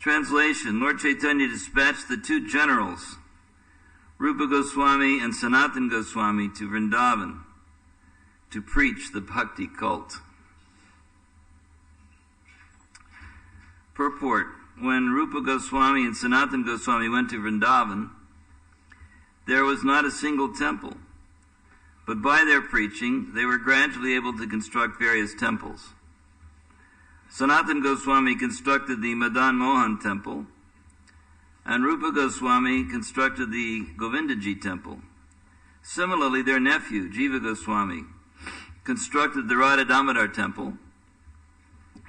Translation: Lord Chaitanya dispatched the two generals, Rupa Goswami and Sanatan Goswami, to Vrindavan to preach the bhakti cult. Purport: when Rupa Goswami and Sanatan Goswami went to Vrindavan, there was not a single temple, but by their preaching they were gradually able to construct various temples. Sanatan Goswami constructed the Madan Mohan temple, and Rupa Goswami constructed the Govindaji temple. Similarly, their nephew, Jiva Goswami, constructed the Radha Damodar temple.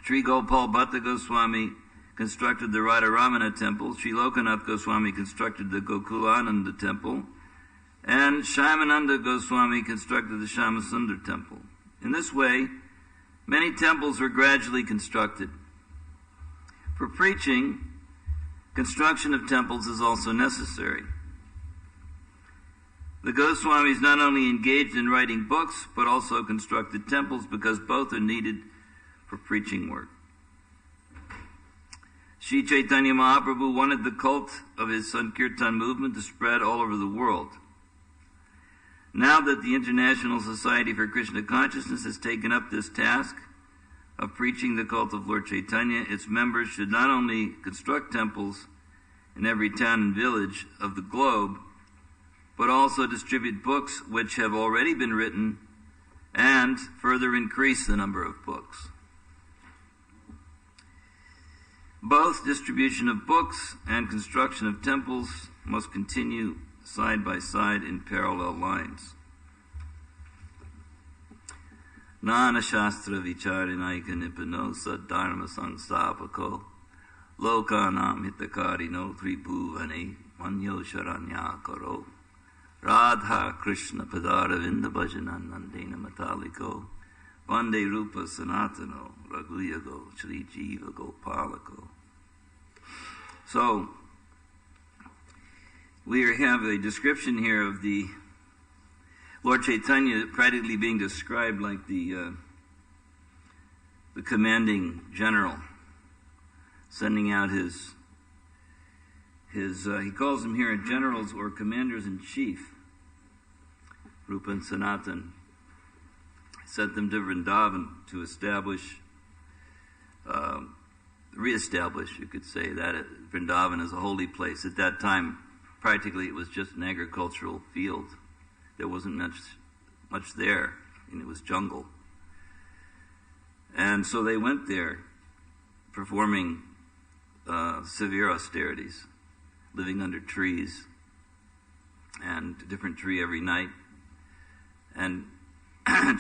Sri Gopal Bhatta Goswami constructed the Radha Ramana temple. Sri Lokanath Goswami constructed the Gokulananda temple. And Shyamananda Goswami constructed the Shyamasundar temple. In this way, many temples were gradually constructed. For preaching, construction of temples is also necessary. The Goswamis not only engaged in writing books, but also constructed temples because both are needed for preaching work. Sri Chaitanya Mahaprabhu wanted the cult of his Sankirtan movement to spread all over the world. Now that the International Society for Krishna Consciousness has taken up this task of preaching the cult of Lord Chaitanya, its members should not only construct temples in every town and village of the globe, but also distribute books which have already been written and further increase the number of books. Both distribution of books and construction of temples must continue side by side in parallel lines. Nana Shastra Vicharinaika Nipano Saddharma Sangsthapako Lokanam Hitakarino Tribhuvane Manyo Sharanya Karo Radha Krishna Padaravinda Bhajanan Nandena Mataliko Vande Rupa Sanatano Raghuyago Shri Jiva Gopalako. So, we have a description here of the Lord Chaitanya practically being described like the commanding general, sending out his he calls them here generals or commanders-in-chief. Rupa and Sanatan sent them to Vrindavan to reestablish, you could say, that Vrindavan as a holy place. At that time, practically it was just an agricultural field. There wasn't much there, and it was jungle. And so they went there performing severe austerities, living under trees, and a different tree every night, and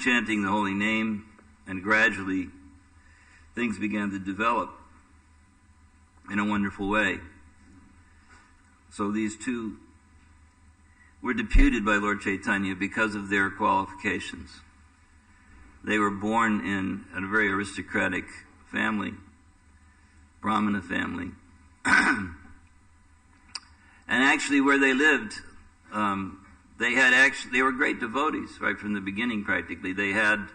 chanting the holy name, and gradually things began to develop in a wonderful way. So these two were deputed by Lord Chaitanya because of their qualifications. They were born in a very aristocratic family, Brahmana family. And actually where they lived, they were great devotees right from the beginning practically. They had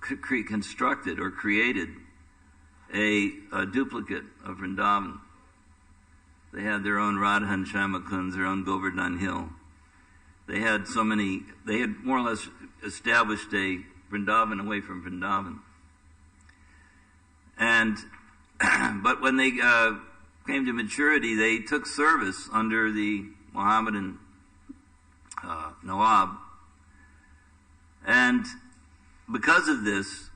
constructed or created a duplicate of Vrindavan. They had their own Radha and Shyamakund, their own Govardhan Hill. They had more or less established a Vrindavan away from Vrindavan. And, but when they came to maturity, they took service under the Mohammedan Nawab. And because of this,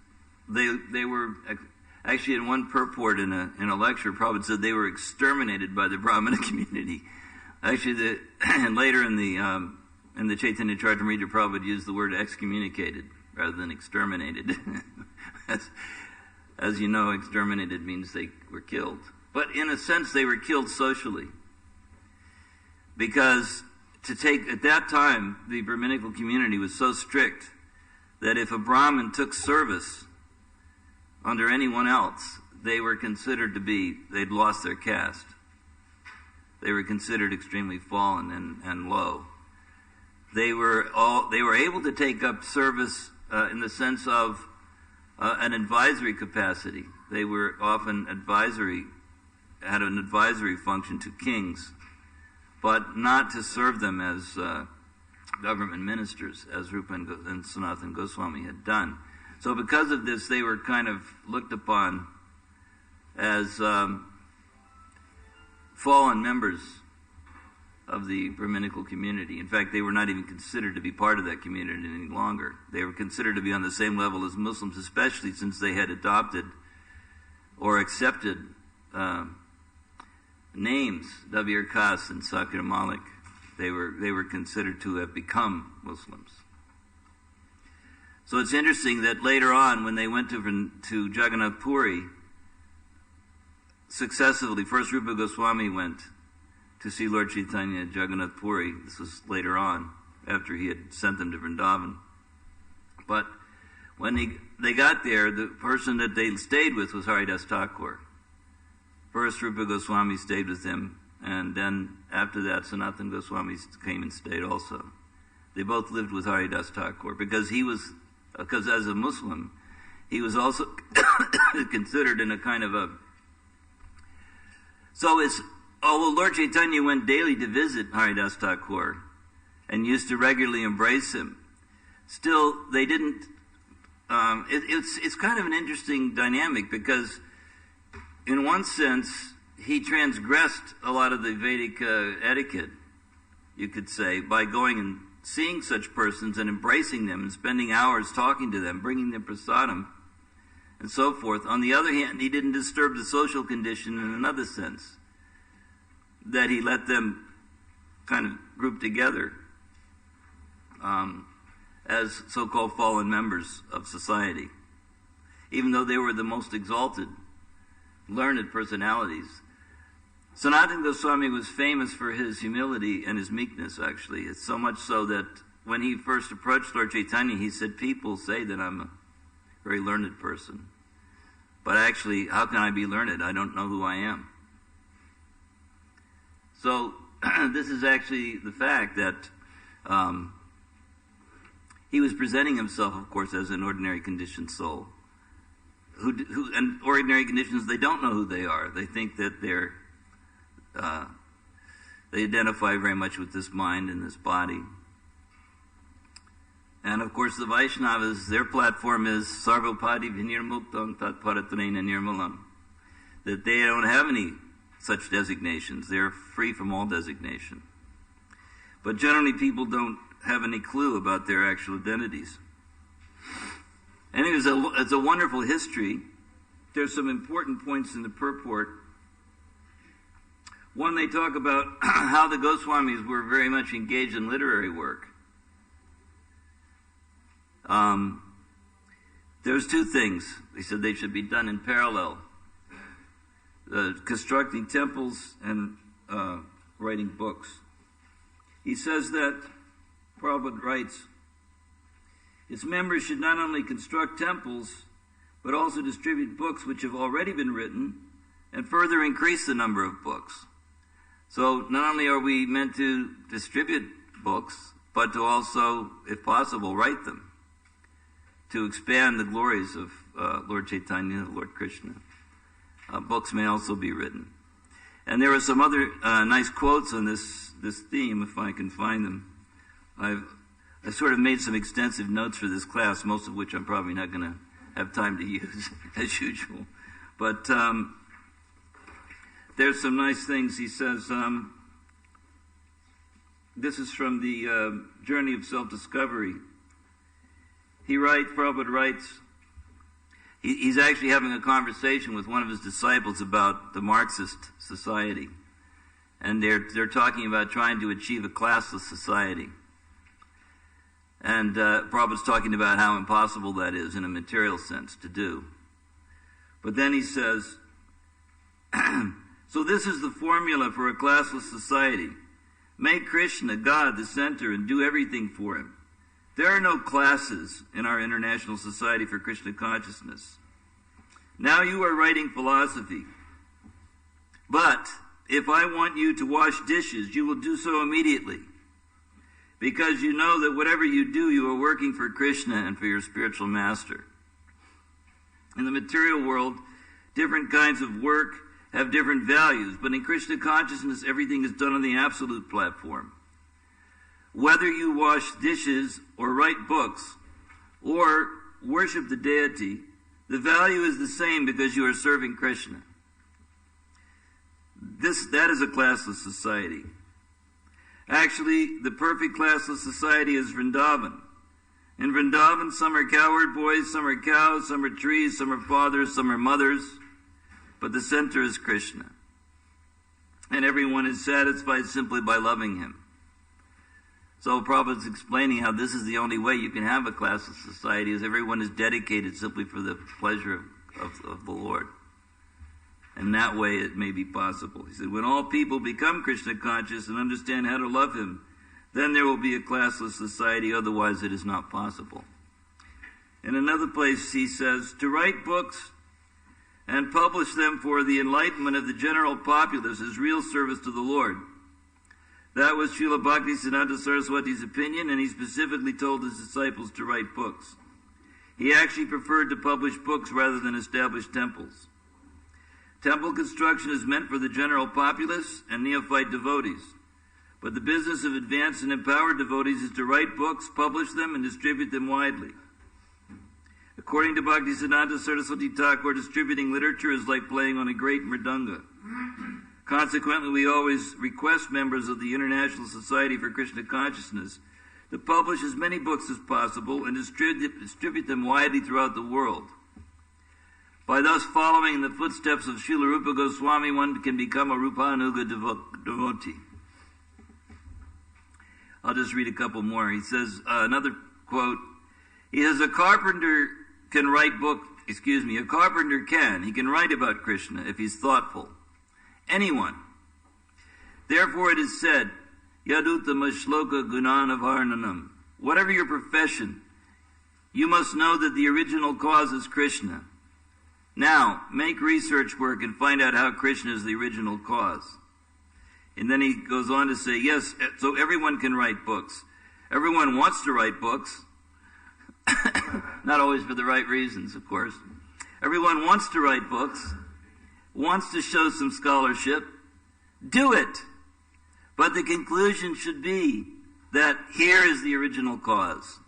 they were actually in one purport in a lecture, Prabhupada said they were exterminated by the Brahmana community. Actually, and later in the Chaitanya Charitamrita, Prabhupada used the word excommunicated rather than exterminated. As you know, exterminated means they were killed. But in a sense, they were killed socially. Because at that time, the Brahminical community was so strict that if a Brahmin took service under anyone else, they were considered they'd lost their caste. They were considered extremely fallen and low. They were able to take up service in the sense of an advisory capacity. They were often advisory had an advisory function to kings, but not to serve them as government ministers, as Rupa and Sanatana Goswami had done. So because of this, they were kind of looked upon as fallen members of the Brahminical community. In fact, they were not even considered to be part of that community any longer. They were considered to be on the same level as Muslims, especially since they had adopted or accepted names, Dabir Khas and Sakir Malik. They were considered to have become Muslims. So it's interesting that later on, when they went to Jagannath Puri, successively, first Rupa Goswami went to see Lord Chaitanya at Jagannath Puri. This was later on, after he had sent them to Vrindavan. But when they got there, the person that they stayed with was Haridas Thakur. First Rupa Goswami stayed with him, and then after that Sanatana Goswami came and stayed also. They both lived with Haridas Thakur because as a Muslim, he was also considered in a kind of a... Although Lord Chaitanya went daily to visit Haridas Thakur and used to regularly embrace him, still they didn't... It's kind of an interesting dynamic because in one sense, he transgressed a lot of the Vedic etiquette, you could say, by going and seeing such persons and embracing them and spending hours talking to them, bringing them prasadam, and so forth. On the other hand, he didn't disturb the social condition in another sense, that he let them kind of group together as so-called fallen members of society, even though they were the most exalted, learned personalities. Sanatana Goswami was famous for his humility and his meekness, actually. It's so much so that when he first approached Lord Chaitanya, he said, people say that I'm a very learned person. But actually, how can I be learned? I don't know who I am. So this is actually the fact that he was presenting himself, of course, as an ordinary conditioned soul. Who in ordinary conditions, they don't know who they are. They think that they identify very much with this mind and this body. And of course, the Vaishnavas, their platform is Sarvapadi Vinirmuktam Tat Paratrena Nirmalam, that they don't have any such designations. They're free from all designation. But generally, people don't have any clue about their actual identities. And it's a wonderful history. There's some important points in the purport. One, they talk about how the Goswamis were very much engaged in literary work. There's two things. They said they should be done in parallel. Constructing temples and writing books. He says that, Prabhupada writes, its members should not only construct temples, but also distribute books which have already been written, and further increase the number of books. So not only are we meant to distribute books, but to also, if possible, write them, to expand the glories of Lord Chaitanya, Lord Krishna. Books may also be written. And there are some other nice quotes on this theme, if I can find them. I sort of made some extensive notes for this class, most of which I'm probably not going to have time to use, as usual. But there's some nice things. He says, this is from the Journey of Self-Discovery. Prabhupada writes, he's actually having a conversation with one of his disciples about the Marxist society. And they're talking about trying to achieve a classless society. And Prabhupada's talking about how impossible that is in a material sense to do. But then he says, so this is the formula for a classless society. Make Krishna, God, the center and do everything for him. There are no classes in our International Society for Krishna Consciousness. Now you are writing philosophy. But if I want you to wash dishes, you will do so immediately. Because you know that whatever you do, you are working for Krishna and for your spiritual master. In the material world, different kinds of work have different values, but in Krishna consciousness, everything is done on the absolute platform. Whether you wash dishes or write books or worship the deity, the value is the same because you are serving Krishna. That is a classless society. Actually, the perfect classless society is Vrindavan. In Vrindavan, some are cowherd boys, some are cows, some are trees, some are fathers, some are mothers, but the center is Krishna. And everyone is satisfied simply by loving him. So Prabhupada's explaining how this is the only way you can have a classless society, is everyone is dedicated simply for the pleasure of the Lord. And that way it may be possible. He said, when all people become Krishna conscious and understand how to love him, then there will be a classless society, otherwise it is not possible. In another place he says, to write books and publish them for the enlightenment of the general populace is real service to the Lord. That was Srila Bhaktisiddhanta Saraswati's opinion, and he specifically told his disciples to write books. He actually preferred to publish books rather than establish temples. Temple construction is meant for the general populace and neophyte devotees. But the business of advanced and empowered devotees is to write books, publish them, and distribute them widely. According to Bhaktisiddhanta Saraswati Thakur, distributing literature is like playing on a great mridanga. Consequently, we always request members of the International Society for Krishna Consciousness to publish as many books as possible and distribute them widely throughout the world. By thus following in the footsteps of Srila Rupa Goswami, one can become a Rupanuga devotee. I'll just read a couple more. He says, another quote, he says, a carpenter can write about Krishna if he's thoughtful. Anyone. Therefore it is said, Yaduttama shloka gunanavarnanam. Whatever your profession, you must know that the original cause is Krishna. Now, make research work and find out how Krishna is the original cause. And then he goes on to say, yes, so everyone can write books. Everyone wants to write books. Not always for the right reasons, of course. Everyone wants to write books, wants to show some scholarship. Do it. But the conclusion should be that here is the original cause.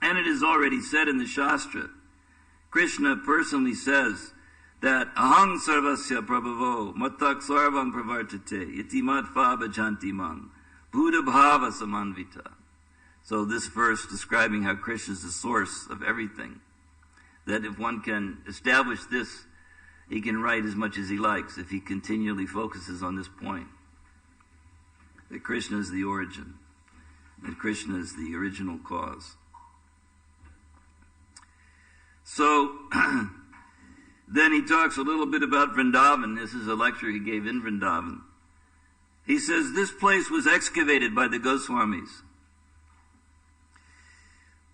And it is already said in the Shastra. Krishna personally says that ahang sarvasya prabhavo mattak sarvang pravartate iti matva bhajanti mang buddha bhava samanvita. So this verse describing how Krishna is the source of everything, that if one can establish this, he can write as much as he likes if he continually focuses on this point, that Krishna is the origin, that Krishna is the original cause. So, then he talks a little bit about Vrindavan. This is a lecture he gave in Vrindavan. He says, this place was excavated by the Goswamis.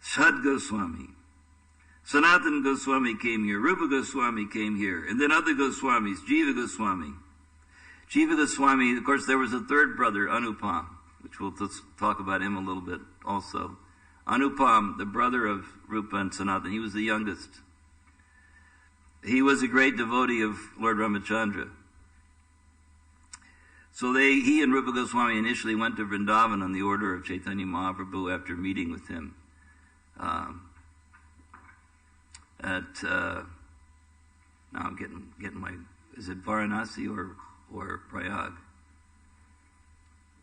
Shad Goswami. Sanatan Goswami came here. Rupa Goswami came here. And then other Goswamis. Jiva Goswami. Jiva Goswami, of course, there was a third brother, Anupam, which we'll talk about him a little bit also. Anupam, the brother of Rupa and Sanatan, he was the youngest. He was a great devotee of Lord Ramachandra. So he and Rupa Goswami initially went to Vrindavan on the order of Chaitanya Mahaprabhu after meeting with him now I'm getting my, is it Varanasi or Prayag,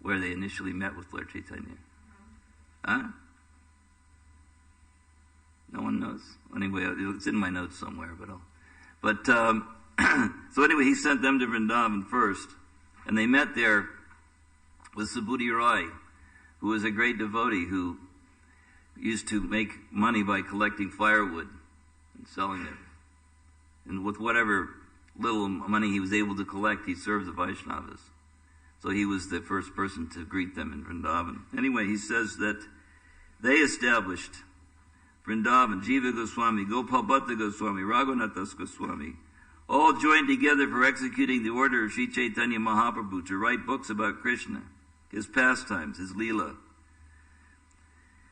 where they initially met with Lord Chaitanya? Huh? No one knows. Anyway, it's in my notes somewhere, so anyway, he sent them to Vrindavan first, and they met there with Subhuti Rai, who was a great devotee who used to make money by collecting firewood and selling it. And with whatever little money he was able to collect, he served the Vaishnavas. So he was the first person to greet them in Vrindavan. Anyway, he says that they established Vrindavan, Jiva Goswami, Gopal Bhatta Goswami, Raghunathas Goswami, all joined together for executing the order of Sri Chaitanya Mahaprabhu to write books about Krishna, his pastimes, his lila.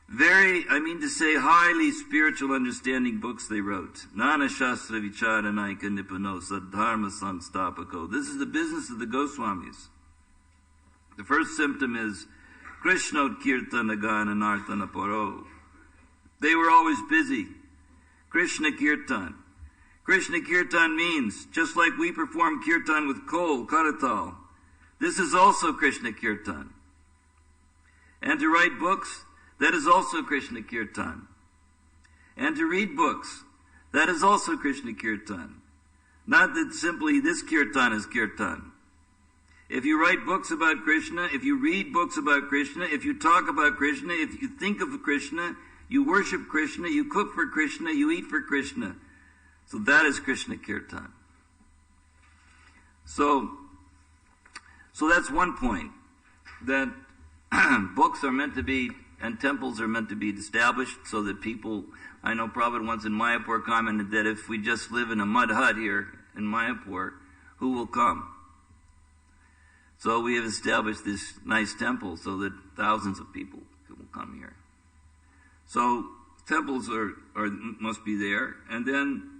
highly spiritual understanding books they wrote. Nana Shastra Vicharanaika Nipano Sadharma Sanstapako. This is the business of the Goswamis. The first symptom is Krishna Kirtana Gana Nartana Paro. They were always busy. Krishna Kirtan. Krishna Kirtan means, just like we perform Kirtan with coal, karatal, this is also Krishna Kirtan. And to write books, that is also Krishna Kirtan. And to read books, that is also Krishna Kirtan. Not that simply this Kirtan is Kirtan. If you write books about Krishna, if you read books about Krishna, if you talk about Krishna, if you think of Krishna, you worship Krishna, you cook for Krishna, you eat for Krishna. So that is Krishna Kirtan. So that's one point, that books are meant to be, and temples are meant to be established so that people, I know Prabhupada once in Mayapur commented that if we just live in a mud hut here in Mayapur, who will come? So we have established this nice temple so that thousands of people will come here. So temples must be there, and then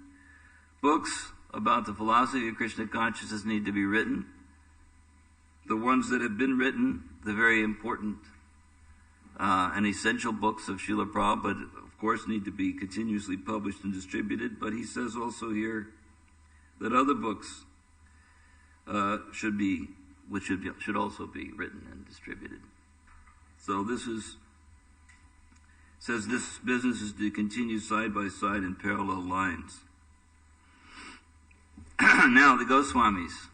books about the philosophy of Krishna consciousness need to be written. The ones that have been written, the very important and essential books of Srila Prabhupada, of course, need to be continuously published and distributed, but he says also here that other books should also be written and distributed. So says this business is to continue side by side in parallel lines. Now, the Goswamis,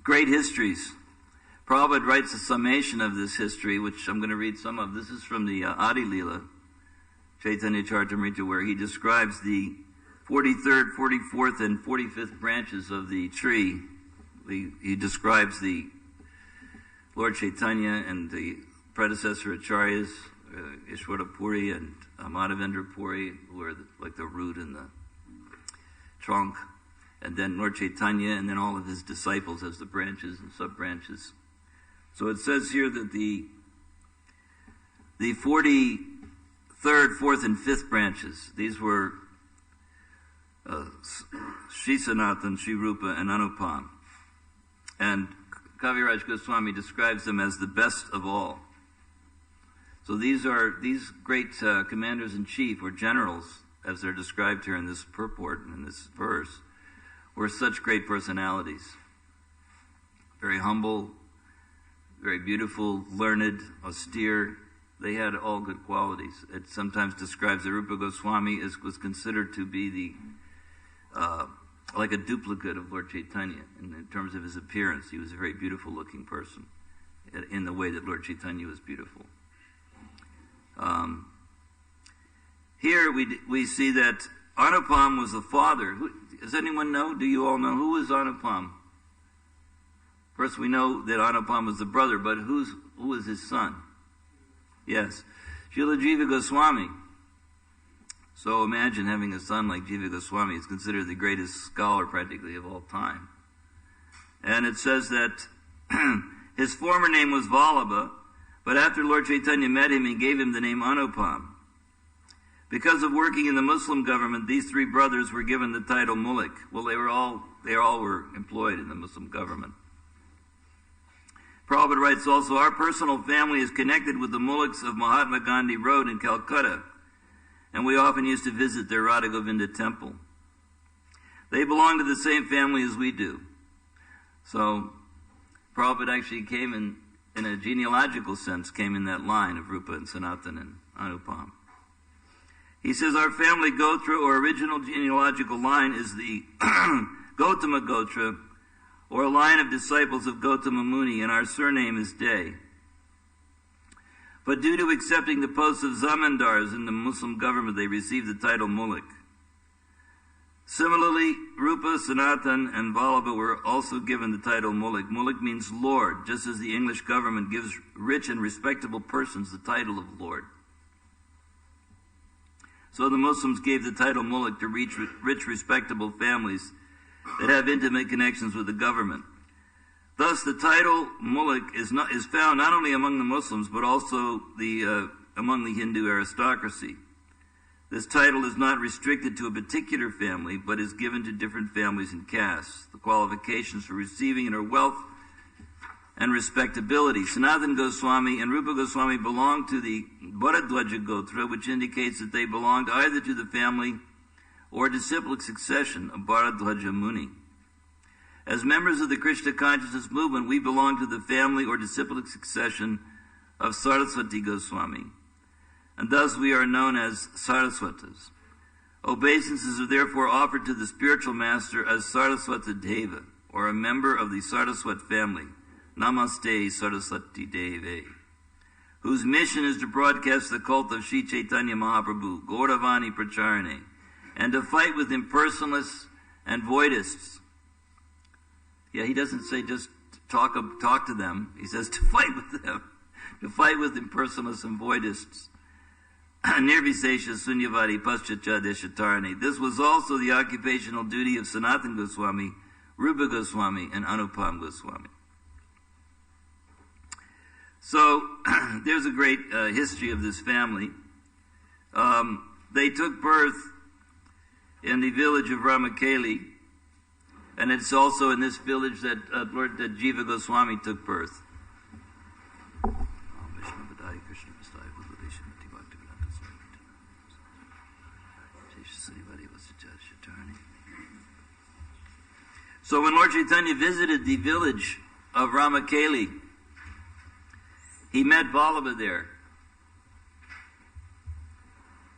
great histories. Prabhupada writes a summation of this history, which I'm going to read some of. This is from the Adi Lila, Chaitanya Charitamrita, where he describes the 43rd, 44th, and 45th branches of the tree. He describes the Lord Chaitanya and the predecessor Acharyas, Ishwara Puri and Madhavendra Puri, who are like the root and the trunk, and then Lord Chaitanya, and then all of his disciples as the branches and sub-branches. So it says here that the 43rd, 4th, and 5th branches, these were Sri Sanatan, Sri Rupa, and Anupam. And Kaviraj Goswami describes them as the best of all. So these great commanders-in-chief, or generals, as they're described here in this purport and in this verse, were such great personalities. Very humble, very beautiful, learned, austere. They had all good qualities. It sometimes describes that Rupa Goswami was considered to be like a duplicate of Lord Chaitanya in terms of his appearance. He was a very beautiful looking person in the way that Lord Chaitanya was beautiful. Here we see that Anupam was the father. Does anyone know? Do you all know? Who was Anupam? First, we know that Anupam was the brother, but who was his son? Yes, Srila Jiva Goswami. So imagine having a son like Jiva Goswami. He's considered the greatest scholar practically of all time. And it says that his former name was Vallabha, but after Lord Chaitanya met him, he gave him the name Anupam. Because of working in the Muslim government, these three brothers were given the title Mullik. Well, they all were employed in the Muslim government. Prabhupada writes also, our personal family is connected with the Mulliks of Mahatma Gandhi Road in Calcutta, and we often used to visit their Radha Govinda temple. They belong to the same family as we do. So Prabhupada actually came in a genealogical sense, came in that line of Rupa and Sanatan and Anupam. He says our family Gotra, or original genealogical line, is the Gautama Gotra, or a line of disciples of Gautama Muni, and our surname is Day. But due to accepting the posts of zamindars in the Muslim government, they received the title Mullik. Similarly, Rupa, Sanatan, and Vallabha were also given the title Mullik. Mullik means Lord, just as the English government gives rich and respectable persons the title of Lord. So the Muslims gave the title Mullik to rich, respectable families that have intimate connections with the government. Thus, the title Mullik is found not only among the Muslims, but also the among the Hindu aristocracy. This title is not restricted to a particular family, but is given to different families and castes. The qualifications for receiving it are wealth and respectability. Sanatana Goswami and Rupa Goswami belong to the Bharadwaja Gotra, which indicates that they belonged either to the family or disciplic succession of Bharadwaja Muni. As members of the Krishna consciousness movement, we belong to the family or disciplic succession of Saraswati Goswami, and thus we are known as Saraswatas. Obeisances are therefore offered to the spiritual master as Saraswata Deva, or a member of the Saraswat family, Namaste Saraswati Deve, whose mission is to broadcast the cult of Sri Chaitanya Mahaprabhu, Gauravani Pracharane, and to fight with impersonalists and voidists. Yeah, he doesn't say just talk to them. He says to fight with them, to fight with impersonalists and voidists. Nirvisesha Sunyavadi Paschacha Deshatarani. This was also the occupational duty of Sanatana Goswami, Rupa Goswami, and Anupam Goswami. So, there's a great history of this family. They took birth in the village of Ramakeli, and it's also in this village that that Jiva Goswami took birth. So when Lord Chaitanya visited the village of Ramakeli, he met Vallabha there.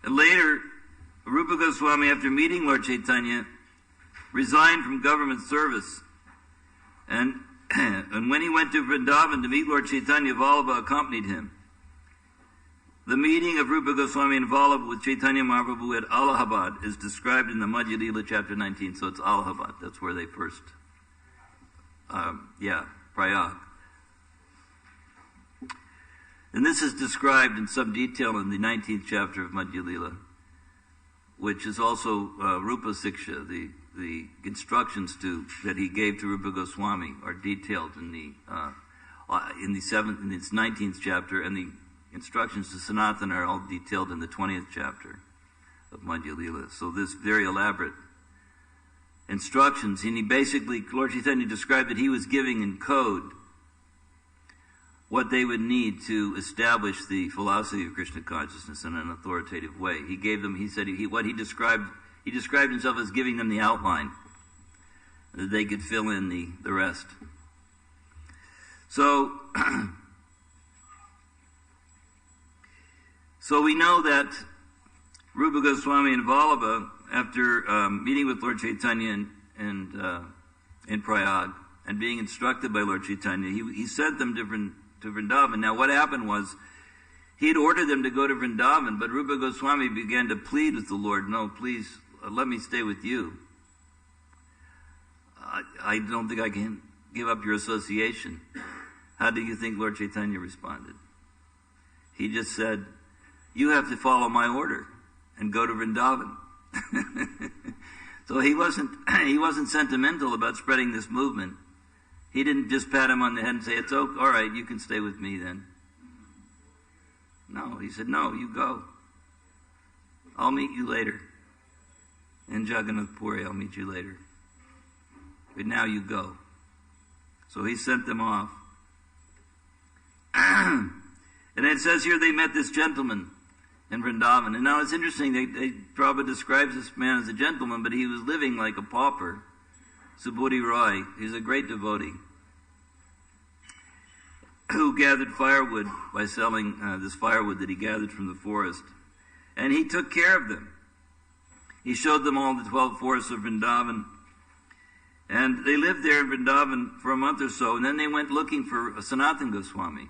And later, Rupa Goswami, after meeting Lord Chaitanya, resigned from government service. And when he went to Vrindavan to meet Lord Chaitanya, Vallabha accompanied him. The meeting of Rupa Goswami and Vallabha with Chaitanya Mahaprabhu at Allahabad is described in the Madhya Lila chapter 19, so it's Allahabad. That's where they first, Prayag. And this is described in some detail in the 19th chapter of Madhya Lila, which is also Rupa Siksha, the instructions that he gave to Rupa Goswami are detailed in its 19th chapter, and the instructions to Sanatana are all detailed in the 20th chapter of Madhya Lila. So this very elaborate instructions, and he basically, Lord Chaitanya described that he was giving in code what they would need to establish the philosophy of Krishna consciousness in an authoritative way. He gave them, he said, he described himself as giving them the outline, that they could fill in the rest. So, so we know that Rupa Goswami and Vallabha, after meeting with Lord Chaitanya in Prayag and being instructed by Lord Chaitanya, he sent them to Vrindavan. Now what happened was, he had ordered them to go to Vrindavan, but Rupa Goswami began to plead with the Lord, no, please, let me stay with you. I don't think I can give up your association. How do you think Lord Chaitanya responded? He just said, you have to follow my order and go to Vrindavan. So he wasn't sentimental about spreading this movement. He didn't just pat him on the head and say, it's okay, all right, you can stay with me then. No, he said, no, you go. I'll meet you later. In Jagannath Puri, I'll meet you later. But now you go. So he sent them off. And it says here they met this gentleman in Vrindavan. And now it's interesting, Prabhupada describes this man as a gentleman, but he was living like a pauper. Subodhi Roy, he's a great devotee who gathered firewood by selling this firewood that he gathered from the forest. And he took care of them. He showed them all the 12 forests of Vrindavan. And they lived there in Vrindavan for a month or so, and then they went looking for Sanatana Goswami.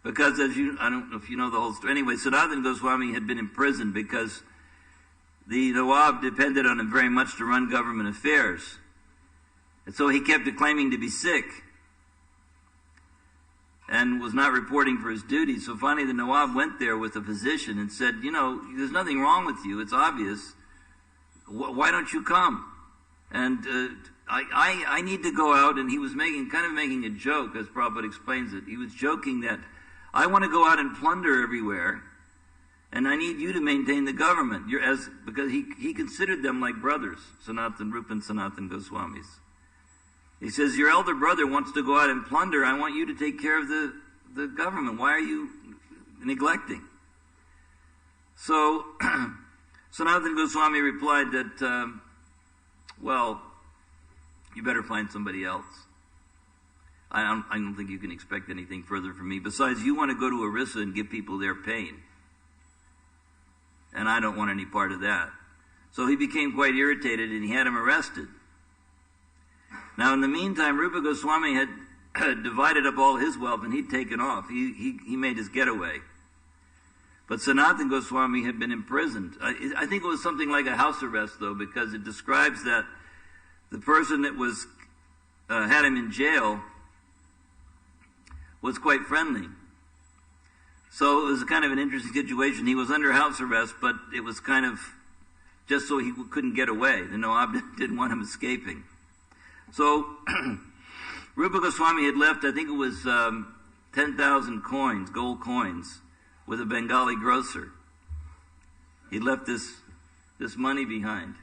Because I don't know if you know the whole story. Anyway, Sanatana Goswami had been imprisoned because the Nawab depended on him very much to run government affairs. And so he kept claiming to be sick and was not reporting for his duties. So finally the Nawab went there with a physician and said, there's nothing wrong with you. It's obvious. Why don't you come? And I need to go out. And he was making a joke, as Prabhupada explains it. He was joking that I want to go out and plunder everywhere and I need you to maintain the government. Because he considered them like brothers, Sanatan Rupa and Sanatan Goswamis. He says, your elder brother wants to go out and plunder. I want you to take care of the government. Why are you neglecting? So Sanatan Goswami replied that, well, you better find somebody else. I don't think you can expect anything further from me. Besides, you want to go to Orissa and give people their pain. And I don't want any part of that. So he became quite irritated and he had him arrested. Now, in the meantime, Rupa Goswami had divided up all his wealth and he'd taken off. He made his getaway. But Sanatan Goswami had been imprisoned. I think it was something like a house arrest, though, because it describes that the person that was had him in jail was quite friendly. So it was kind of an interesting situation. He was under house arrest, but it was kind of just so he couldn't get away. The Nawab didn't want him escaping. So Rupa Goswami had left, I think it was 10,000 coins, gold coins, with a Bengali grocer. He left this money behind.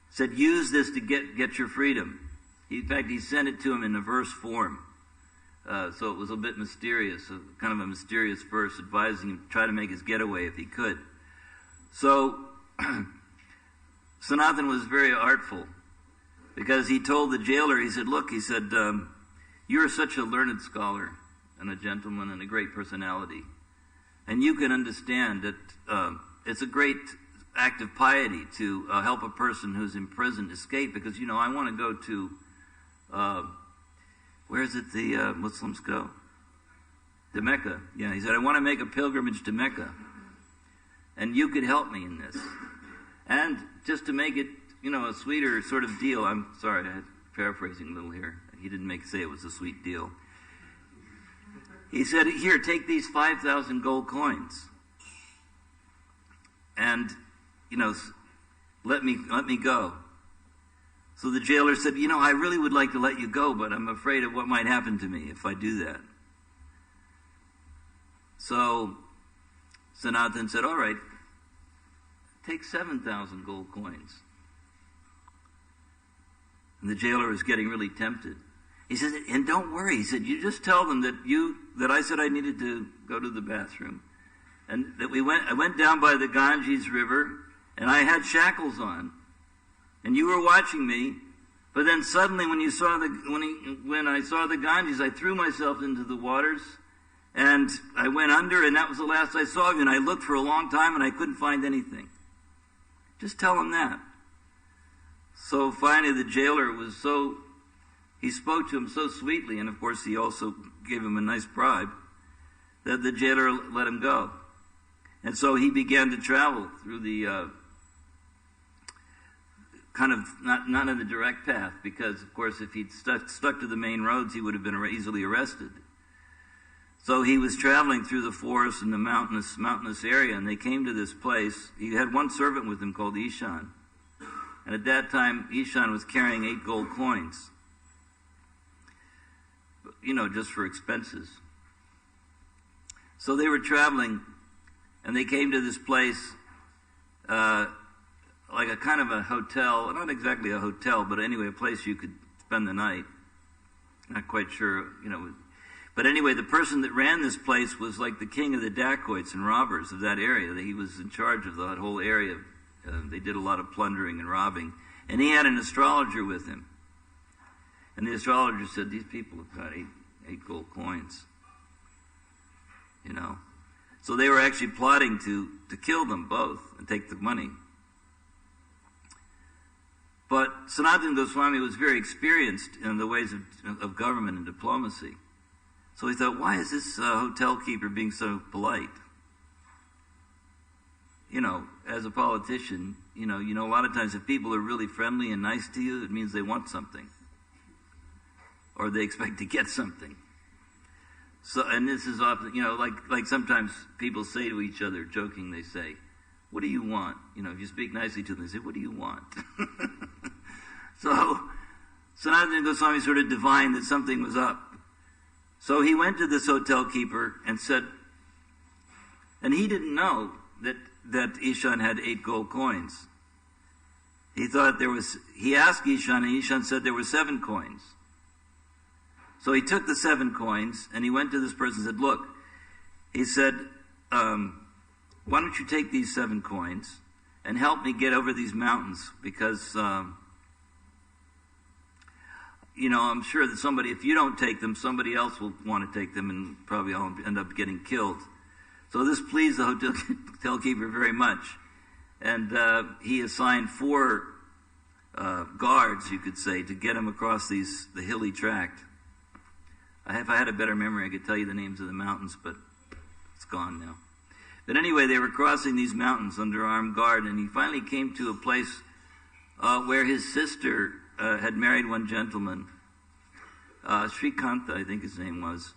Said, use this to get your freedom. In fact, he sent it to him in a verse form. So it was a bit mysterious, kind of a mysterious verse advising him to try to make his getaway if he could. So Sanatan was very artful because he told the jailer, he said, look, he said, you're such a learned scholar and a gentleman and a great personality. And you can understand that it's a great act of piety to help a person who's in prison escape because, you know, I want to go to, where is it the Muslims go? To Mecca. Yeah, he said, I want to make a pilgrimage to Mecca. And you could help me in this. And just to make it, you know, a sweeter sort of deal, I'm sorry, I'm paraphrasing a little here. He didn't say it was a sweet deal. He said, here, take these 5,000 gold coins. And, you know, let me go. So the jailer said, you know, I really would like to let you go, but I'm afraid of what might happen to me if I do that. So Sanatan said, all right, take 7,000 gold coins. And the jailer was getting really tempted. He said, and don't worry. He said, you just tell them that I said I needed to go to the bathroom. And that I went down by the Ganges River, and I had shackles on. And you were watching me, but then suddenly when I saw the Ganges, I threw myself into the waters, and I went under, and that was the last I saw of you. And I looked for a long time, and I couldn't find anything. Just tell him that. So finally, the jailer he spoke to him so sweetly, and of course he also gave him a nice bribe, that the jailer let him go. And so he began to travel through the kind of not in the direct path, because of course if he'd stuck to the main roads, he would have been easily arrested. So he was traveling through the forest and the mountainous area, and they came to this place. He had one servant with him called Ishan. And at that time, Ishan was carrying 8 gold coins, you know, just for expenses. So they were traveling, and they came to this place, like a kind of a hotel, not exactly a hotel, but anyway, a place you could spend the night. Not quite sure, you know. But anyway, the person that ran this place was like the king of the dacoits and robbers of that area. He was in charge of that whole area. They did a lot of plundering and robbing. And he had an astrologer with him. And the astrologer said, these people have got 8 gold coins. You know. So they were actually plotting to kill them both and take the money. But Sanatan Goswami was very experienced in the ways of government and diplomacy. So he thought, why is this hotel keeper being so polite? You know, as a politician, you know, a lot of times if people are really friendly and nice to you, it means they want something. Or they expect to get something. So, and this is often, you know, like sometimes people say to each other, joking, they say, what do you want? You know, if you speak nicely to them, they say, what do you want? So, Sanatana Goswami sort of divined that something was up. So he went to this hotel keeper and said, and he didn't know that Ishan had 8 gold coins. He asked Ishan, and Ishan said there were 7 coins. So he took the 7 coins, and he went to this person and said, look, he said, why don't you take these 7 coins and help me get over these mountains? Because, I'm sure that if you don't take them, somebody else will want to take them, and probably I'll end up getting killed. So this pleased the hotel keeper very much. And he assigned 4 guards, you could say, to get him across the hilly tract. If I had a better memory, I could tell you the names of the mountains, but it's gone now. But anyway, they were crossing these mountains under armed guard, and he finally came to a place where his sister had married one gentleman, Srikanta, I think his name was.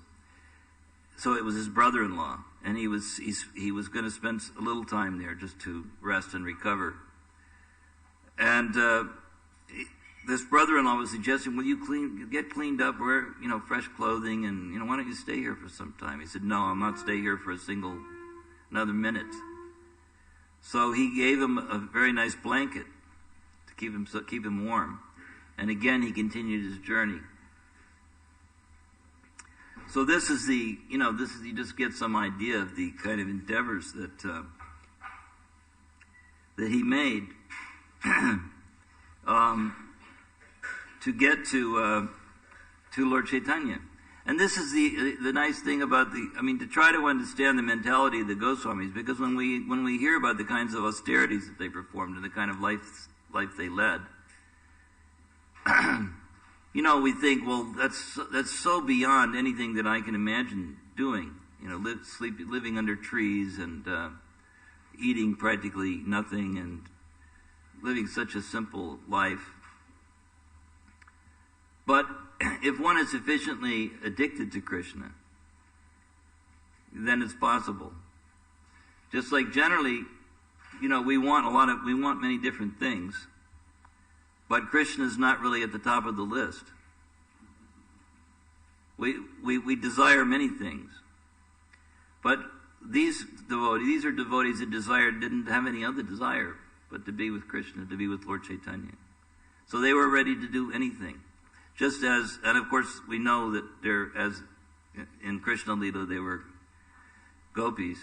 So it was his brother-in-law, and he was going to spend a little time there just to rest and recover. And this brother-in-law was suggesting, "Will you get cleaned up, wear fresh clothing, and why don't you stay here for some time?" He said, "No, I'll not stay here for another minute." So he gave him a very nice blanket to keep him warm, and again he continued his journey. So this is you just get some idea of the kind of endeavors that he made to get to Lord Chaitanya. And this is the nice thing about to try to understand the mentality of the Goswamis, because when we hear about the kinds of austerities that they performed and the kind of life they led, we think, well, that's so beyond anything that I can imagine doing. Living under trees and eating practically nothing and living such a simple life. But if one is sufficiently addicted to Krishna, then it's possible. Just like generally, we want many different things, but Krishna is not really at the top of the list. We desire many things, but these are devotees that didn't have any other desire but to be with Krishna, to be with Lord Chaitanya. So they were ready to do anything. Just as, and of course we know that as in Krishna Lila, they were gopis.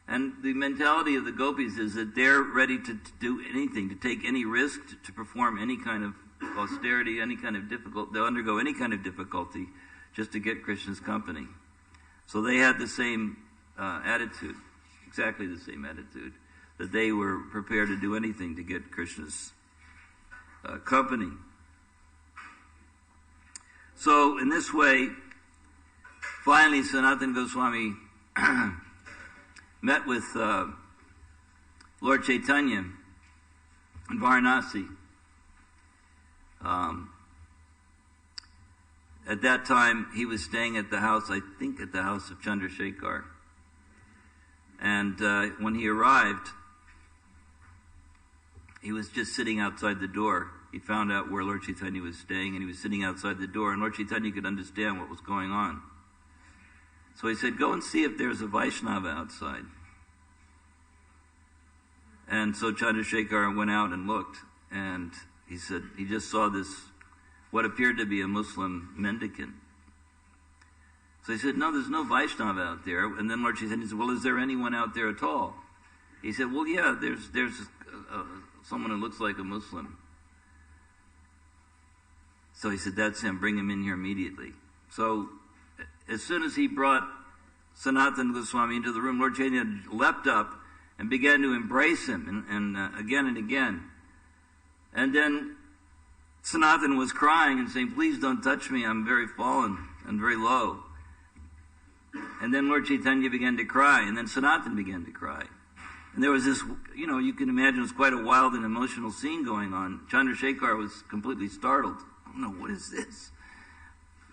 And the mentality of the gopis is that they're ready to do anything, to take any risk, to perform any kind of austerity, any kind of they'll undergo any kind of difficulty just to get Krishna's company. So they had the same attitude, exactly the same attitude, that they were prepared to do anything to get Krishna's company. So in this way, finally Sanatana Goswami met with Lord Chaitanya in Varanasi. At that time, he was staying at the house, I think at the house of Chandrasekhar. And when he arrived, he was just sitting outside the door. He found out where Lord Chaitanya was staying, and he was sitting outside the door, and Lord Chaitanya could understand what was going on. So he said, "Go and see if there's a Vaishnava outside." And so Chandrasekhar went out and looked, and he said he just saw what appeared to be a Muslim mendicant. So he said, "No, there's no Vaishnava out there." And then Lord Chaitanya said, "Well, is there anyone out there at all?" He said, "Well, yeah, there's someone who looks like a Muslim." So he said, "That's him, bring him in here immediately." So as soon as he brought Sanatana Goswami into the room, Lord Chaitanya leapt up and began to embrace him and again and again. And then Sanatana was crying and saying, "Please don't touch me, I'm very fallen and very low." And then Lord Chaitanya began to cry, and then Sanatana began to cry. And there was this, you can imagine it was quite a wild and emotional scene going on. Chandrasekhar was completely startled. "Oh no, what is this?"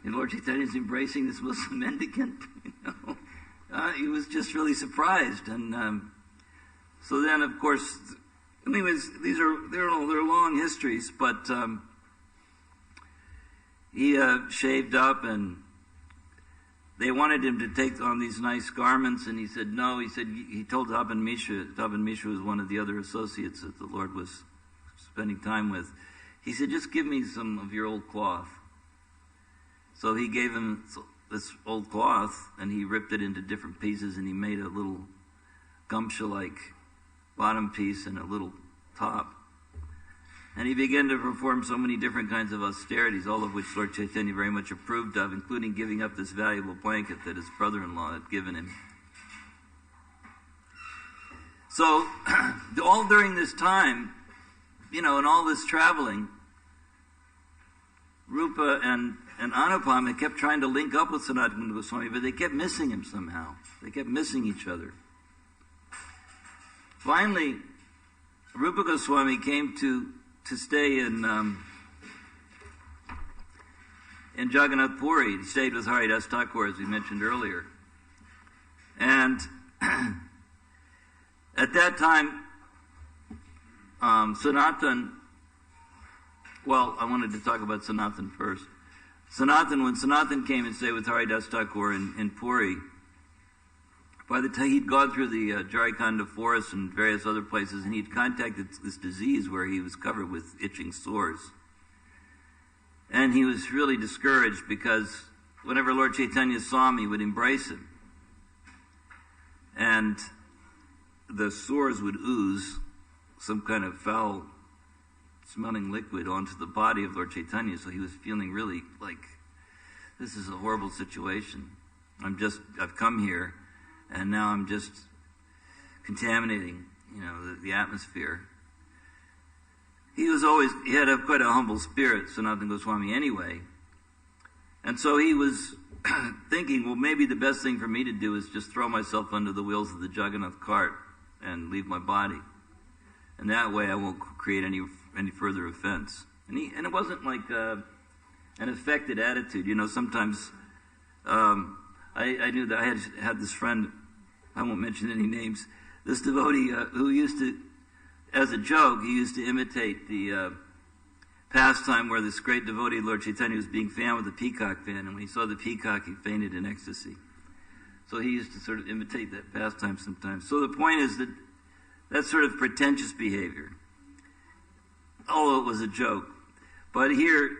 And Lord Chaitanya is embracing this Muslim mendicant. He was just really surprised. And so then, of course, anyways, they're long histories, but he shaved up, and they wanted him to take on these nice garments, and he said no. He said, he told Taban Misha was one of the other associates that the Lord was spending time with. He said, just give me some of your old cloth. So he gave him this old cloth, and he ripped it into different pieces, and he made a little gumsha-like bottom piece and a little top. And he began to perform so many different kinds of austerities, all of which Lord Chaitanya very much approved of, including giving up this valuable blanket that his brother-in-law had given him. So, all during this time, and all this traveling, Rupa and Anupam had kept trying to link up with Sanatana Goswami, but they kept missing him somehow. They kept missing each other. Finally, Rupa Goswami came to stay in Jagannath Puri. He stayed with Haridas Thakur, as we mentioned earlier. And at that time, Sanatan, well, I wanted to talk about Sanatan first. When Sanatan came and stayed with Haridas Thakur in Puri, by the time he'd gone through the Jarikhanda forest and various other places, and he'd contacted this disease where he was covered with itching sores. And he was really discouraged because whenever Lord Chaitanya saw him, he would embrace him. And the sores would ooze some kind of foul-smelling liquid onto the body of Lord Chaitanya, so he was feeling really like, this is a horrible situation. I've come here, and now I'm just contaminating, the atmosphere. He had quite a humble spirit, Sanatana Goswami, anyway. And so he was thinking, well, maybe the best thing for me to do is just throw myself under the wheels of the Jagannath cart and leave my body. And that way I won't create any further offense. And it wasn't like an affected attitude. Sometimes I knew that I had this friend, I won't mention any names, this devotee who used to, as a joke, he used to imitate the pastime where this great devotee, Lord Chaitanya, was being fanned with a peacock fan, and when he saw the peacock, he fainted in ecstasy. So he used to sort of imitate that pastime sometimes. So the point is that that's sort of pretentious behavior, although it was a joke. But here,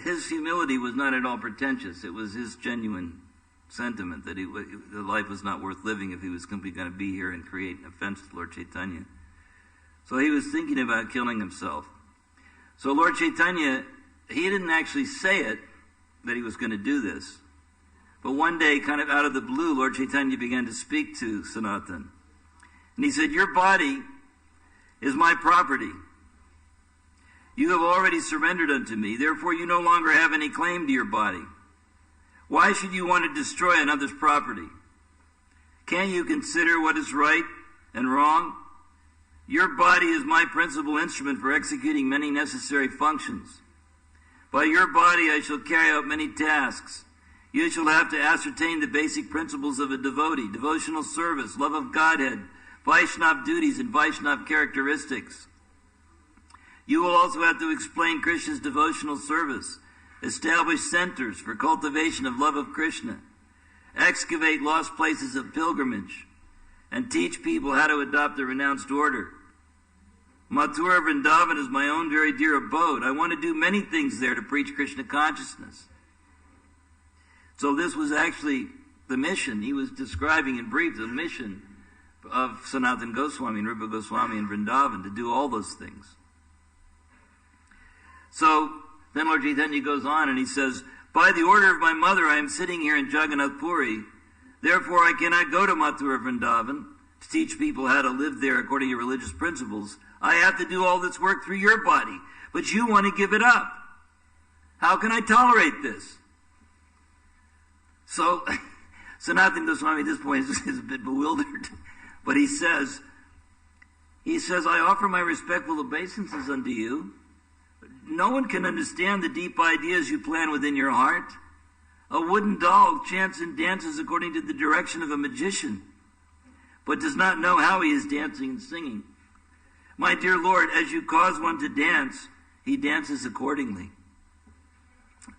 his humility was not at all pretentious. It was his genuine sentiment that the life was not worth living if he was simply going to be here and create an offense to Lord Chaitanya. So he was thinking about killing himself. So Lord Chaitanya, he didn't actually say it, that he was going to do this. But one day, kind of out of the blue, Lord Chaitanya began to speak to Sanatan. And he said, your body is my property. You have already surrendered unto me, therefore you no longer have any claim to your body. Why should you want to destroy another's property? Can't you consider what is right and wrong? Your body is my principal instrument for executing many necessary functions. By your body I shall carry out many tasks. You shall have to ascertain the basic principles of a devotee, devotional service, love of Godhead, Vaishnava duties, and Vaishnava characteristics. You will also have to explain Krishna's devotional service, establish centers for cultivation of love of Krishna, excavate lost places of pilgrimage, and teach people how to adopt the renounced order. Mathura Vrindavan is my own very dear abode. I want to do many things there to preach Krishna consciousness. So this was actually the mission. He was describing in brief the mission of Sanatana Goswami and Rupa Goswami in Vrindavan, to do all those things. So then Lord Chaitanya goes on and he says, by the order of my mother, I am sitting here in Jagannath Puri. Therefore, I cannot go to Mathura Vrindavan to teach people how to live there according to religious principles. I have to do all this work through your body, but you want to give it up. How can I tolerate this? So Sanatana Goswami at this point is a bit bewildered, but he says, I offer my respectful obeisances unto you. No one can understand the deep ideas you plan within your heart. A wooden doll chants and dances according to the direction of a magician, but does not know how he is dancing and singing. My dear Lord, as you cause one to dance, he dances accordingly.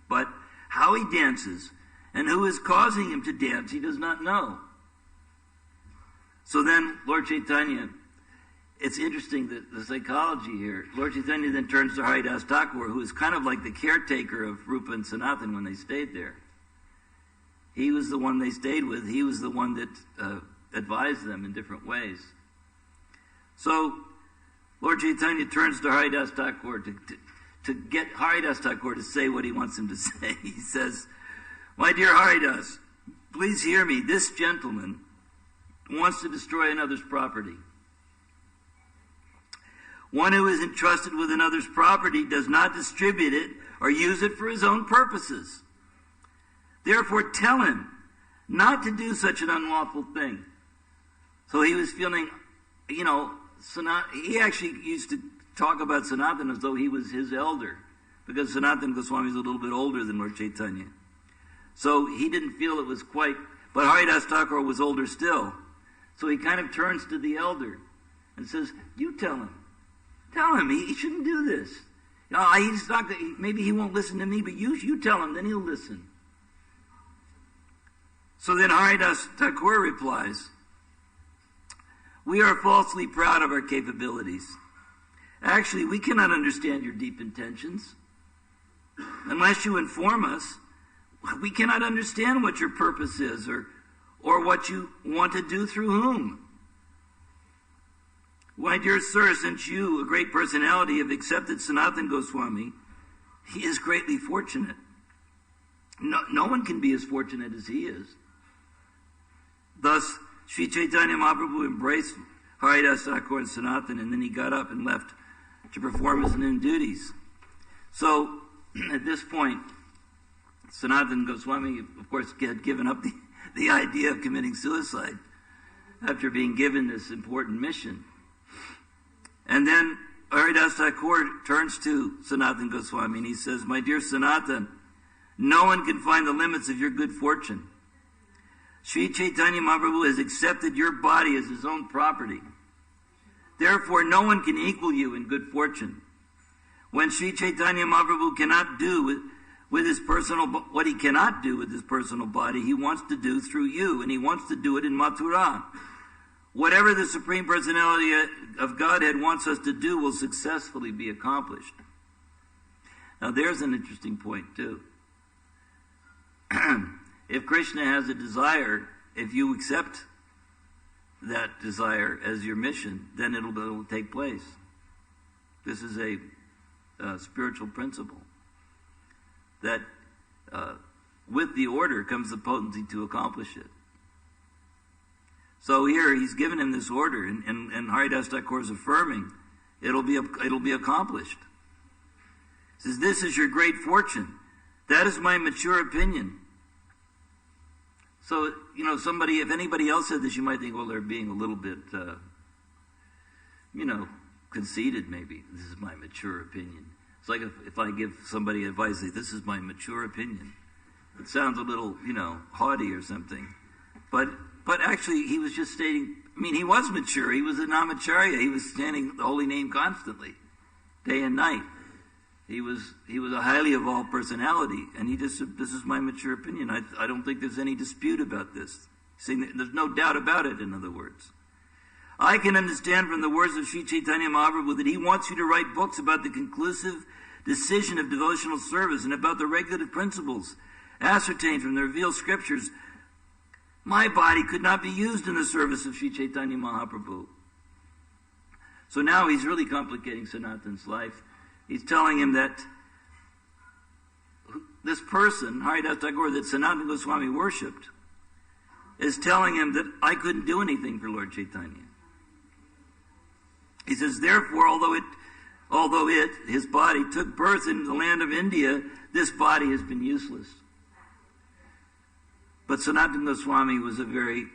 But how he dances and who is causing him to dance he does not know. So then Lord Chaitanya, it's interesting that the psychology here, Lord Chaitanya then turns to Haridas Thakur, who is kind of like the caretaker of Rupa and Sanatan when they stayed there. He was the one they stayed with. He was the one that advised them in different ways. So Lord Chaitanya turns to Haridas Thakur to get Haridas Thakur to say what he wants him to say. He says, "My dear Haridas, please hear me. This gentleman wants to destroy another's property. One who is entrusted with another's property does not distribute it or use it for his own purposes. Therefore, tell him not to do such an unlawful thing." So he was feeling, he actually used to talk about Sanatan as though he was his elder, because Sanatan Goswami is a little bit older than Lord Chaitanya. So he didn't feel it was quite, but Haridas Thakur was older still. So he kind of turns to the elder and says, "You tell him. Tell him he shouldn't do this. He's not. Maybe he won't listen to me, but you tell him, then he'll listen." So then Haridas Thakur replies, "We are falsely proud of our capabilities. Actually, we cannot understand your deep intentions. Unless you inform us, we cannot understand what your purpose is or what you want to do through whom. Why, dear sir, since you, a great personality, have accepted Sanatan Goswami, he is greatly fortunate. No one can be as fortunate as he is." Thus, Sri Chaitanya Mahaprabhu embraced Haridas Thakur and Sanatan, and then he got up and left to perform his noon duties. So, at this point, Sanatan Goswami, of course, had given up the idea of committing suicide after being given this important mission. And then Haridas Thakur turns to Sanatan Goswami and he says, "My dear Sanatan, no one can find the limits of your good fortune. Sri Chaitanya Mahaprabhu has accepted your body as his own property. Therefore, no one can equal you in good fortune. When Sri Chaitanya Mahaprabhu cannot do with his personal, what he cannot do with his personal body, he wants to do through you, and he wants to do it in Mathura. Whatever the Supreme Personality of Godhead wants us to do will successfully be accomplished." Now there's an interesting point too. If Krishna has a desire, if you accept that desire as your mission, then it'll take place. This is a spiritual principle. That with the order comes the potency to accomplish it. So here he's given him this order, and Haridas Thakur is affirming it'll be accomplished. He says, "This is your great fortune. That is my mature opinion." So, if anybody else said this, you might think, well, they're being a little bit, conceited maybe. This is my mature opinion. It's like if I give somebody advice, say, "This is my mature opinion." It sounds a little, haughty or something. But actually, he was just stating, he was mature. He was a namacharya. He was chanting the holy name constantly, day and night. He was a highly evolved personality, and he just said, "This is my mature opinion. I don't think there's any dispute about this." Saying that there's no doubt about it, in other words. "I can understand from the words of Sri Chaitanya Mahaprabhu that he wants you to write books about the conclusive decision of devotional service and about the regulative principles ascertained from the revealed scriptures. My body could not be used in the service of Sri Chaitanya Mahaprabhu." So now he's really complicating Sanatan's life. He's telling him that this person, Haridas Thakur, that Sanatana Goswami worshipped, is telling him that I couldn't do anything for Lord Chaitanya. He says, "Therefore, although his body, took birth in the land of India, this body has been useless." But Sanatana Goswami was a very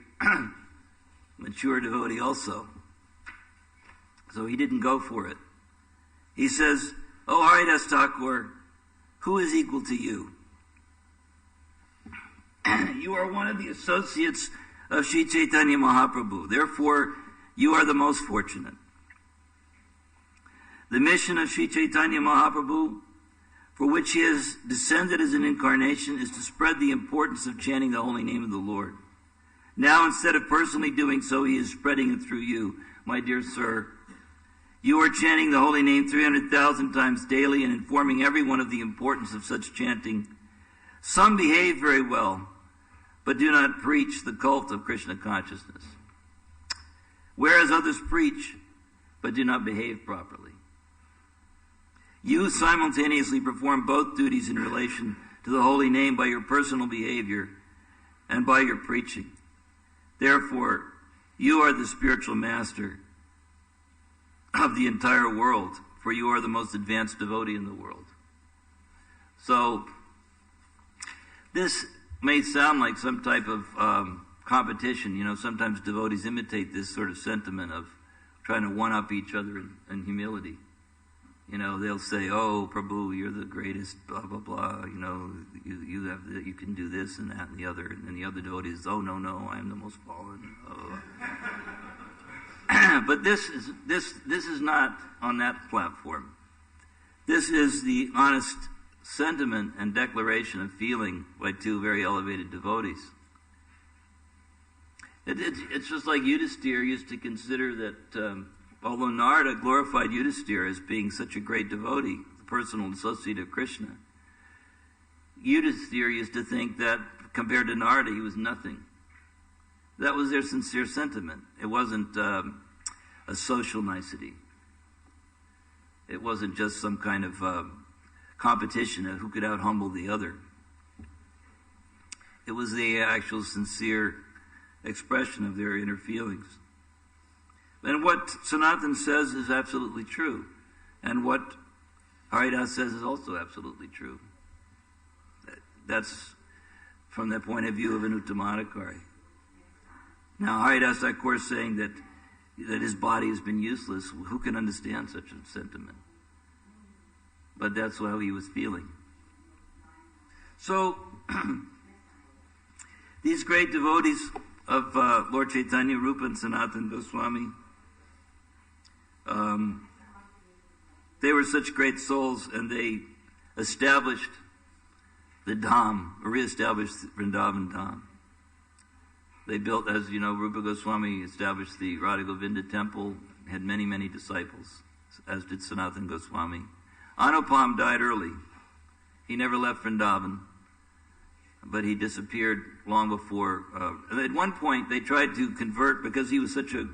mature devotee also. So he didn't go for it. He says, "Oh Haridas Thakur, who is equal to you? You are one of the associates of Sri Chaitanya Mahaprabhu. Therefore, you are the most fortunate. The mission of Sri Chaitanya Mahaprabhu, for which he has descended as an incarnation, is to spread the importance of chanting the holy name of the Lord. Now, instead of personally doing so, he is spreading it through you. My dear sir, you are chanting the holy name 300,000 times daily and informing everyone of the importance of such chanting. Some behave very well, but do not preach the cult of Krishna consciousness, whereas others preach, but do not behave properly. You simultaneously perform both duties in relation to the holy name by your personal behavior and by your preaching. Therefore, you are the spiritual master of the entire world, for you are the most advanced devotee in the world. So, this may sound like some type of competition. You know, sometimes devotees imitate this sort of sentiment of trying to one-up each other in humility. You know, they'll say, "Oh, Prabhu, you're the greatest, blah, blah, blah. You know, you can do this and that and the other." And then the other devotees, "Oh, no, I am the most fallen." But this is not on that platform. This is the honest sentiment and declaration of feeling by two very elevated devotees. It's just like Yudhisthira used to consider that although Narada glorified Yudhisthira as being such a great devotee, the personal associate of Krishna, Yudhisthira used to think that compared to Narada, he was nothing. That was their sincere sentiment. It wasn't a social nicety. It wasn't just some kind of competition of who could out-humble the other. It was the actual sincere expression of their inner feelings. And what Sanatan says is absolutely true. And what Haridas says is also absolutely true. That's from the point of view of an Uttamadhikari. Now, Haridas, of course, saying that his body has been useless. Who can understand such a sentiment? But that's how he was feeling. So, these great devotees of Lord Chaitanya, Rupa and Sanatan Goswami, they were such great souls, and they established the Dham, or re-established Vrindavan Dham. They built, as you know, Rupa Goswami established the Radha Govinda temple, had many, many disciples, as did Sanatan Goswami. Anupam died early. He never left Vrindavan, but he disappeared long before. At one point, they tried to convert, because he was such a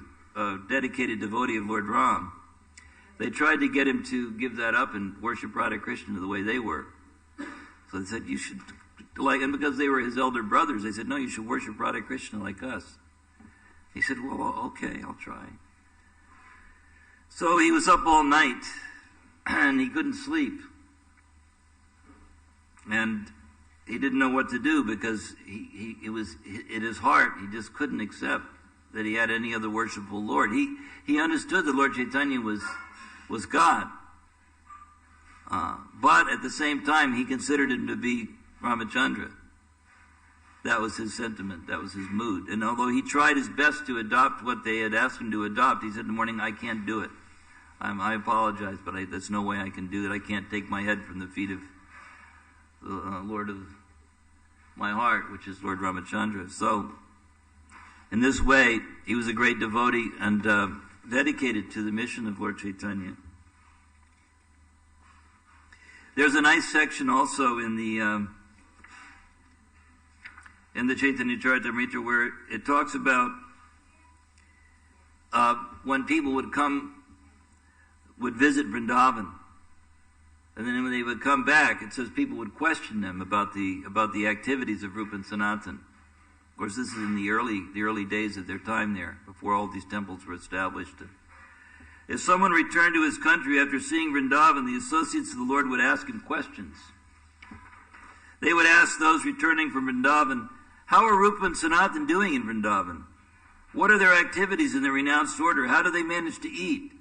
dedicated devotee of Lord Ram. They tried to get him to give that up and worship Radha Krishna the way they were. So they said, you should, and because they were his elder brothers, they said, no, you should worship Radha Krishna like us. He said, well, okay, I'll try. So he was up all night, and he couldn't sleep. And he didn't know what to do, because it was in his heart, he just couldn't accept that he had any other worshipful Lord. He understood that Lord Chaitanya was God. But at the same time, he considered him to be Ramachandra. That was his sentiment. That was his mood. And although he tried his best to adopt what they had asked him to adopt, he said in the morning, I can't do it. I apologize, but there's no way I can do it. I can't take my head from the feet of the Lord of my heart, which is Lord Ramachandra. So, in this way, he was a great devotee and dedicated to the mission of Lord Chaitanya. There's a nice section also in the Chaitanya Charitamrita where it talks about when people would visit Vrindavan, and then when they would come back, it says people would question them about the activities of Rupa and Sanatan. Of course, this is in the early days of their time there, before all these temples were established. If someone returned to his country after seeing Vrindavan, the associates of the Lord would ask him questions. They would ask those returning from Vrindavan, how are Rupa and Sanatan doing in Vrindavan? What are their activities in the renounced order? How do they manage to eat?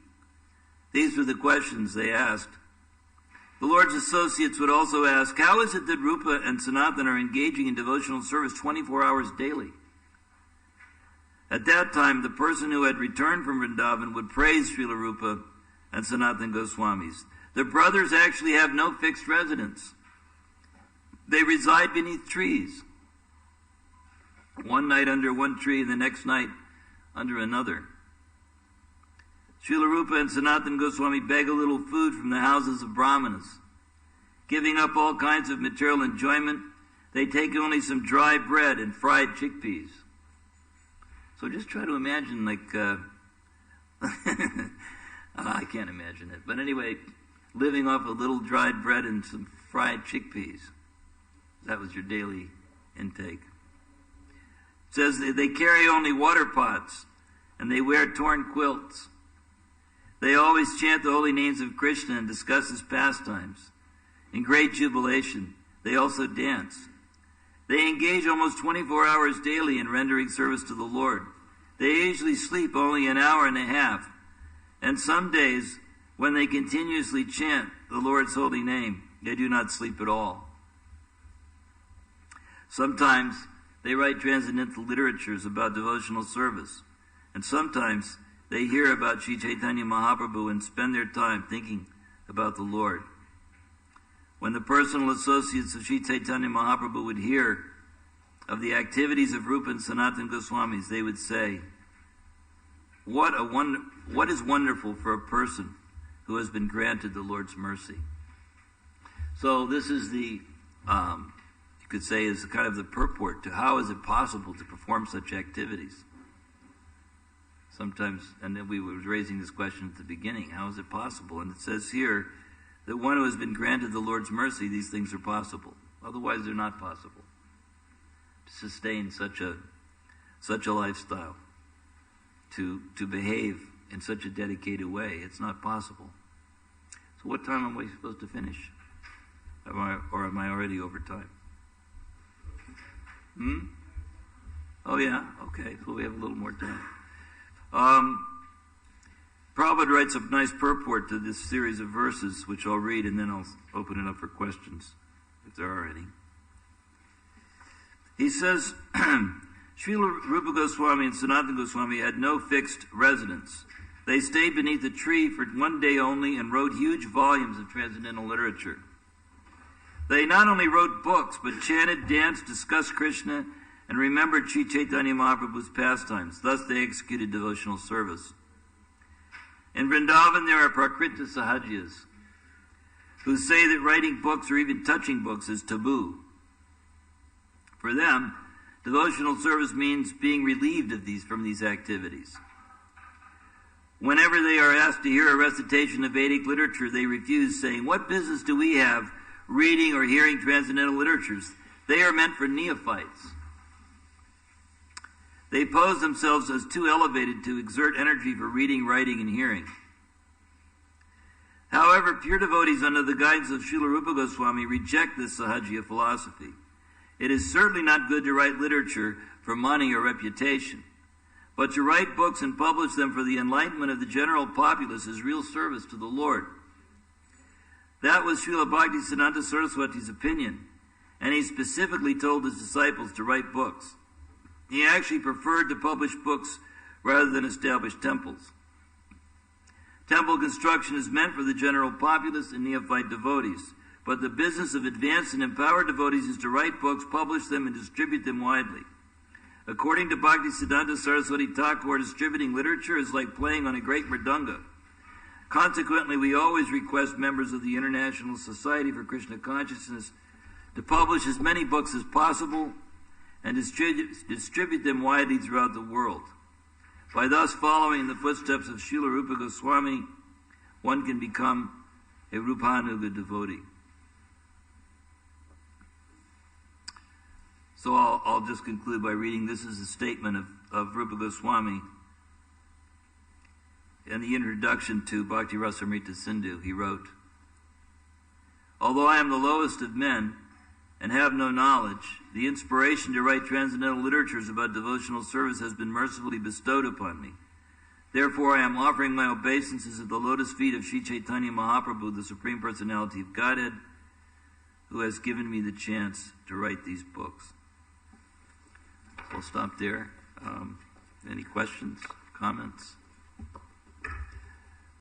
These were the questions they asked. The Lord's associates would also ask, how is it that Rupa and Sanatan are engaging in devotional service 24 hours daily? At that time, the person who had returned from Vrindavan would praise Srila Rupa and Sanatan Goswamis. The brothers actually have no fixed residence. They reside beneath trees. One night under one tree, the next night under another. Srila Rupa and Sanatana Goswami beg a little food from the houses of Brahmanas. Giving up all kinds of material enjoyment, they take only some dry bread and fried chickpeas. So just try to imagine, I can't imagine it. But anyway, living off a little dried bread and some fried chickpeas. That was your daily intake. It says they carry only water pots and they wear torn quilts. They always chant the holy names of Krishna and discuss his pastimes. In great jubilation, they also dance. They engage almost 24 hours daily in rendering service to the Lord. They usually sleep only an hour and a half. And some days, when they continuously chant the Lord's holy name, they do not sleep at all. Sometimes they write transcendental literatures about devotional service. And sometimes they hear about Sri Chaitanya Mahaprabhu and spend their time thinking about the Lord. When the personal associates of Sri Chaitanya Mahaprabhu would hear of the activities of Rupa and Sanatana Goswamis, they would say, what is wonderful for a person who has been granted the Lord's mercy. So this is the, you could say, is kind of the purport to how is it possible to perform such activities. Sometimes, and then we were raising this question at the beginning, how is it possible? And it says here that one who has been granted the Lord's mercy, these things are possible. Otherwise, they're not possible. To sustain such a lifestyle, to behave in such a dedicated way, it's not possible. So what time am I supposed to finish? Or am I already over time? Oh yeah? Okay, so we have a little more time. Prabhupada writes a nice purport to this series of verses, which I'll read, and then I'll open it up for questions, if there are any. He says, Srila Rupa Goswami and Sanatana Goswami had no fixed residence. They stayed beneath a tree for one day only and wrote huge volumes of transcendental literature. They not only wrote books, but chanted, danced, discussed Krishna, and remembered Sri Chaitanya Mahaprabhu's pastimes. Thus they executed devotional service. In Vrindavan there are Prakrita Sahajiyas, who say that writing books or even touching books is taboo. For them, devotional service means being relieved from these activities. Whenever they are asked to hear a recitation of Vedic literature, they refuse, saying, "What business do we have reading or hearing transcendental literatures? They are meant for neophytes." They pose themselves as too elevated to exert energy for reading, writing, and hearing. However, pure devotees under the guidance of Srila Rupa Goswami reject this Sahajiya philosophy. It is certainly not good to write literature for money or reputation, but to write books and publish them for the enlightenment of the general populace is real service to the Lord. That was Srila Bhaktisiddhanta Saraswati's opinion, and he specifically told his disciples to write books. He actually preferred to publish books rather than establish temples. Temple construction is meant for the general populace and neophyte devotees, but the business of advanced and empowered devotees is to write books, publish them, and distribute them widely. According to Bhaktisiddhanta Saraswati Thakur, distributing literature is like playing on a great mridanga. Consequently, we always request members of the International Society for Krishna Consciousness to publish as many books as possible and distribute them widely throughout the world. By thus following in the footsteps of Srila Rupa Goswami, one can become a Rupanuga devotee. So I'll just conclude by reading. This is a statement of Rupa Goswami. In the introduction to Bhakti Rasamrita Sindhu, he wrote, "Although I am the lowest of men and have no knowledge, the inspiration to write transcendental literatures about devotional service has been mercifully bestowed upon me. Therefore I am offering my obeisances at the lotus feet of Sri Chaitanya Mahaprabhu, the Supreme Personality of Godhead, who has given me the chance to write these books." We'll stop there. Any questions, comments?